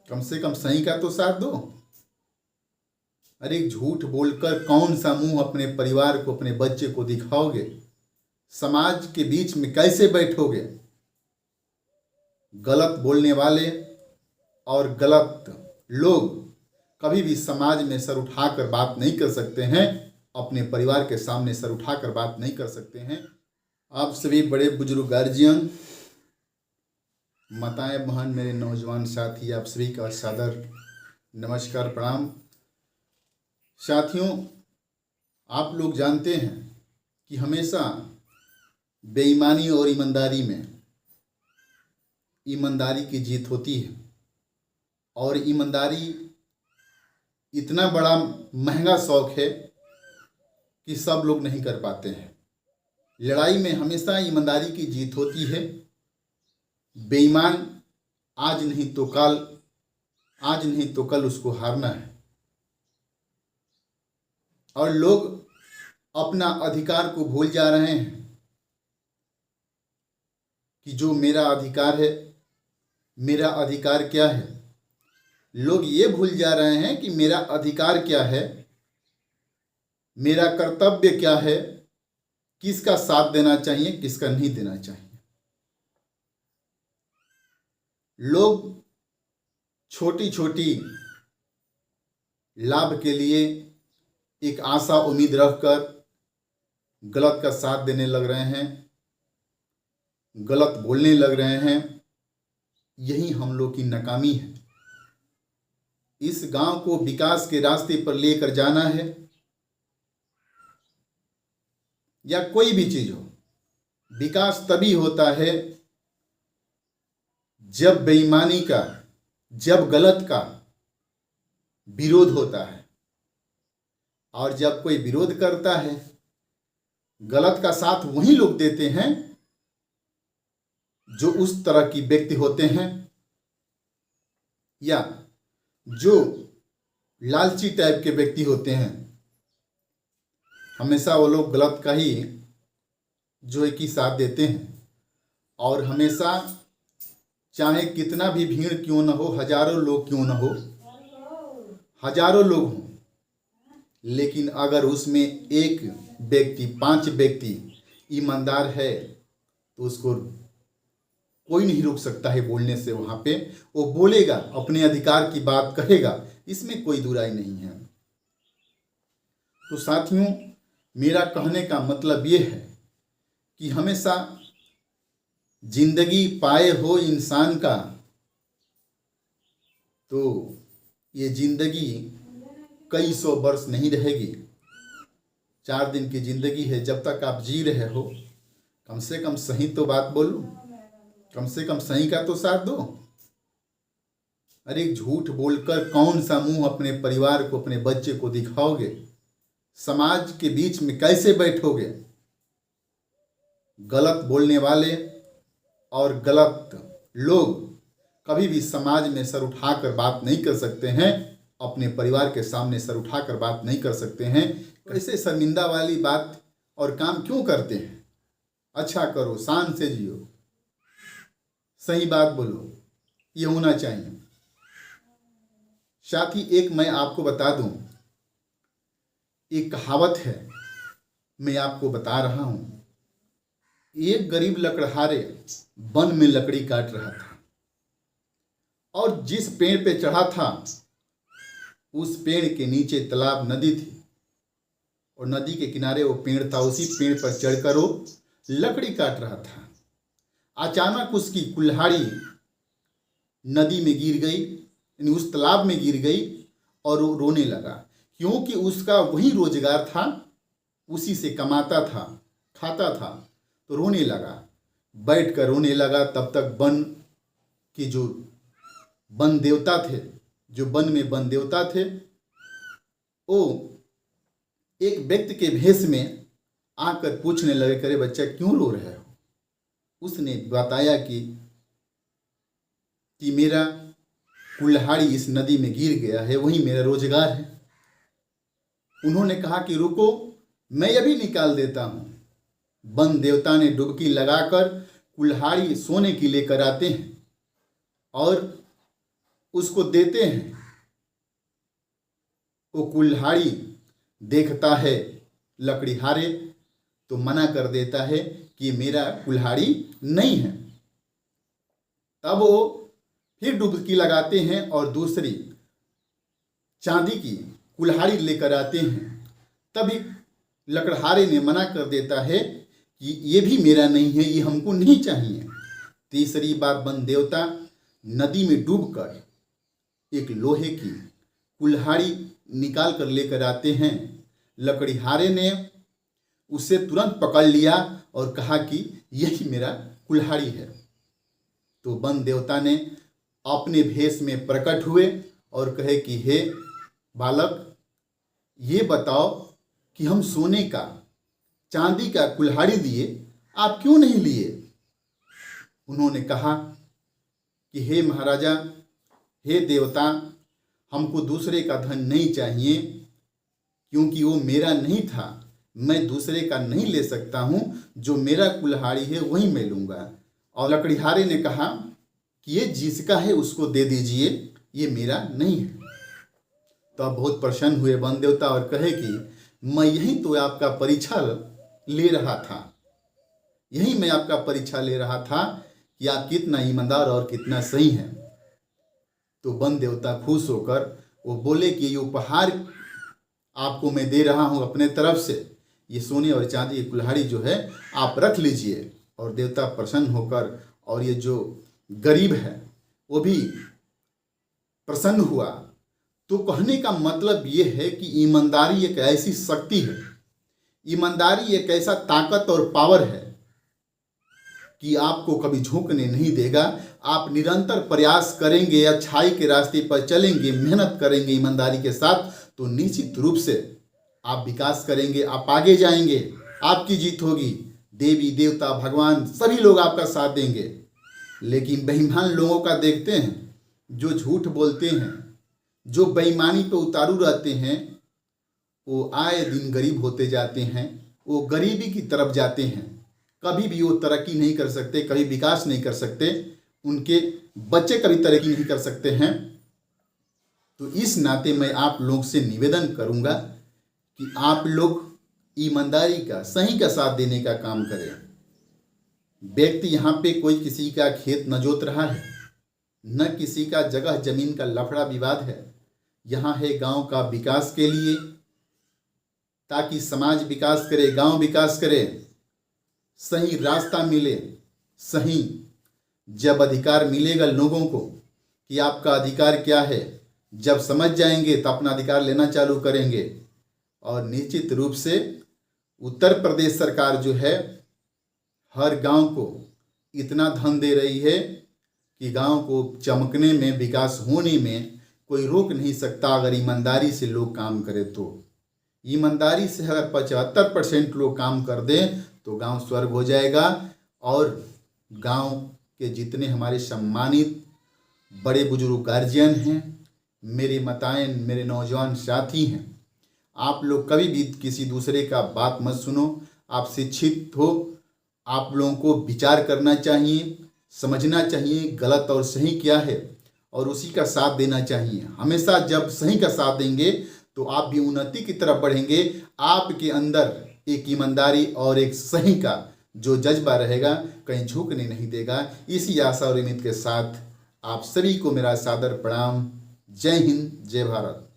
कम से कम सही का तो साथ दो। अरे झूठ बोलकर कौन सा मुंह अपने परिवार को, अपने बच्चे को दिखाओगे? समाज के बीच में कैसे बैठोगे? गलत बोलने वाले और गलत लोग कभी भी समाज में सर उठाकर बात नहीं कर सकते हैं, अपने परिवार के सामने सर उठाकर बात नहीं कर सकते हैं। आप सभी बड़े बुजुर्ग गार्जियन, माताएं, बहन, मेरे नौजवान साथी, आप सभी का सादर नमस्कार, प्रणाम। साथियों, आप लोग जानते हैं कि हमेशा बेईमानी और ईमानदारी में ईमानदारी की जीत होती है। और ईमानदारी इतना बड़ा महंगा शौक है कि सब लोग नहीं कर पाते हैं। लड़ाई में हमेशा ईमानदारी की जीत होती है। बेईमान आज नहीं तो कल उसको हारना है। और लोग अपना अधिकार को भूल जा रहे हैं कि जो मेरा अधिकार है, मेरा अधिकार क्या है। लोग ये भूल जा रहे हैं कि मेरा अधिकार क्या है, मेरा कर्तव्य क्या है, किसका साथ देना चाहिए, किसका नहीं देना चाहिए। लोग छोटी छोटी लाभ के लिए एक आशा उम्मीद रखकर गलत का साथ देने लग रहे हैं, गलत बोलने लग रहे हैं। यही हम लोग की नाकामी है। इस गांव को विकास के रास्ते पर लेकर जाना है, या कोई भी चीज हो, विकास तभी होता है जब बेईमानी का, जब गलत का विरोध होता है। और जब कोई विरोध करता है, गलत का साथ वही लोग देते हैं जो उस तरह की व्यक्ति होते हैं, या जो लालची टाइप के व्यक्ति होते हैं। हमेशा वो लोग गलत का ही जो है कि साथ देते हैं। और हमेशा चाहे कितना भी भीड़ क्यों न हो, हजारों लोग क्यों न हो, हजारों लोग हों, लेकिन अगर उसमें एक व्यक्ति, 5 व्यक्ति ईमानदार है तो उसको कोई नहीं रोक सकता है बोलने से। वहाँ पे वो बोलेगा, अपने अधिकार की बात कहेगा, इसमें कोई दुराई नहीं है। तो साथियों, मेरा कहने का मतलब ये है कि हमेशा जिंदगी पाए हो इंसान का, तो ये जिंदगी कई 100 वर्ष नहीं रहेगी। 4 दिन की जिंदगी है। जब तक आप जी रहे हो, कम से कम सही तो बात बोलो, कम से कम सही का तो साथ दो। अरे झूठ बोलकर कौन सा मुंह अपने परिवार को, अपने बच्चे को दिखाओगे? समाज के बीच में कैसे बैठोगे? गलत बोलने वाले और गलत लोग कभी भी समाज में सर उठाकर बात नहीं कर सकते हैं, अपने परिवार के सामने सर उठाकर बात नहीं कर सकते हैं। कैसे शर्मिंदा वाली बात और काम क्यों करते हैं? अच्छा करो, शान से जियो, सही बात बोलो, ये होना चाहिए। साथ ही एक मैं आपको बता दूं, एक कहावत है, मैं आपको बता रहा हूं। एक गरीब लकड़हारे वन में लकड़ी काट रहा था, और जिस पेड़ पे चढ़ा था उस पेड़ के नीचे तालाब, नदी थी, और नदी के किनारे वो पेड़ था। उसी पेड़ पर चढ़कर वो लकड़ी काट रहा था। अचानक उसकी कुल्हाड़ी नदी में गिर गई, यानी उस तालाब में गिर गई, और वो रोने लगा, क्योंकि उसका वही रोजगार था, उसी से कमाता था, खाता था। तो रोने लगा, बैठ कर रोने लगा। तब तक वन के जो वन देवता थे, जो वन में वन देवता थे, वो एक व्यक्ति के भेष में आकर पूछने लगे, करे बच्चा क्यों रो रहे हो? उसने बताया कि मेरा कुल्हाड़ी इस नदी में गिर गया है, वही मेरा रोजगार है। उन्होंने कहा कि रुको, मैं अभी निकाल देता हूँ। वन देवता ने डुबकी लगाकर कुल्हाड़ी सोने की लेकर आते हैं, और उसको देते हैं, वो कुल्हाड़ी देखता है लकड़ीहारे तो मना कर देता है कि मेरा कुल्हाड़ी नहीं है। तब वो फिर डुबकी लगाते हैं और दूसरी चांदी की कुल्हाड़ी लेकर आते हैं। तभी लकड़हारे ने मना कर देता है कि ये भी मेरा नहीं है, ये हमको नहीं चाहिए। तीसरी बार वन देवता नदी में डूबकर एक लोहे की कुल्हाड़ी निकाल कर लेकर आते हैं। लकड़ीहारे ने उसे तुरंत पकड़ लिया और कहा कि यही मेरा कुल्हाड़ी है। तो वन देवता ने अपने भेष में प्रकट हुए और कहे कि हे बालक, ये बताओ कि हम सोने का चांदी का कुल्हाड़ी दिए, आप क्यों नहीं लिए? उन्होंने कहा कि हे महाराजा, हे देवता, हमको दूसरे का धन नहीं चाहिए, क्योंकि वो मेरा नहीं था। मैं दूसरे का नहीं ले सकता हूँ, जो मेरा कुल्हाड़ी है वही मैं लूँगा। और लकड़ीहारे ने कहा कि ये जिसका है उसको दे दीजिए, ये मेरा नहीं है। तो अब बहुत प्रसन्न हुए वन देवता और कहे कि मैं यही तो आपका परीक्षा ले रहा था, यही मैं आपका परीक्षा ले रहा था कि आप कितना ईमानदार और कितना सही हैं। तो वन देवता खुश होकर वो बोले कि ये उपहार आपको मैं दे रहा हूँ अपने तरफ से, ये सोने और चांदी की कुल्हाड़ी जो है आप रख लीजिए। और देवता प्रसन्न होकर, और ये जो गरीब है वो भी प्रसन्न हुआ। तो कहने का मतलब ये है कि ईमानदारी एक ऐसी शक्ति है, ईमानदारी एक ऐसा ताकत और पावर है कि आपको कभी झुकने नहीं देगा। आप निरंतर प्रयास करेंगे, अच्छाई के रास्ते पर चलेंगे, मेहनत करेंगे ईमानदारी के साथ, तो निश्चित रूप से आप विकास करेंगे, आप आगे जाएंगे, आपकी जीत होगी। देवी देवता भगवान सभी लोग आपका साथ देंगे। लेकिन बेईमान लोगों का देखते हैं, जो झूठ बोलते हैं, जो बेईमानी पे उतारू रहते हैं, वो आए दिन गरीब होते जाते हैं, वो गरीबी की तरफ जाते हैं। कभी भी वो तरक्की नहीं कर सकते, कभी विकास नहीं कर सकते, उनके बच्चे कभी तरक्की नहीं कर सकते हैं। तो इस नाते मैं आप लोग से निवेदन करूंगा कि आप लोग ईमानदारी का, सही का साथ देने का काम करें। व्यक्ति यहाँ पे कोई किसी का खेत न जोत रहा है, न किसी का जगह जमीन का लफड़ा विवाद है। यहाँ है गांव का विकास के लिए, ताकि समाज विकास करे, गांव विकास करे, सही रास्ता मिले। सही जब अधिकार मिलेगा लोगों को कि आपका अधिकार क्या है, जब समझ जाएंगे तो अपना अधिकार लेना चालू करेंगे। और निश्चित रूप से उत्तर प्रदेश सरकार जो है हर गांव को इतना धन दे रही है कि गांव को चमकने में, विकास होने में कोई रोक नहीं सकता, अगर ईमानदारी से लोग काम करें तो। ईमानदारी से अगर 75% लोग काम कर दें तो गांव स्वर्ग हो जाएगा। और गांव के जितने हमारे सम्मानित बड़े बुजुर्ग गार्जियन हैं, मेरे माताएं, मेरे नौजवान साथी हैं, आप लोग कभी भी किसी दूसरे का बात मत सुनो। आप शिक्षित हो, आप लोगों को विचार करना चाहिए, समझना चाहिए गलत और सही क्या है, और उसी का साथ देना चाहिए। हमेशा जब सही का साथ देंगे तो आप भी उन्नति की तरफ बढ़ेंगे। आपके अंदर एक ईमानदारी और एक सही का जो जज्बा रहेगा, कहीं झुकने नहीं देगा। इसी आशा और उम्मीद के साथ आप सभी को मेरा सादर प्रणाम। जय हिंद, जय भारत।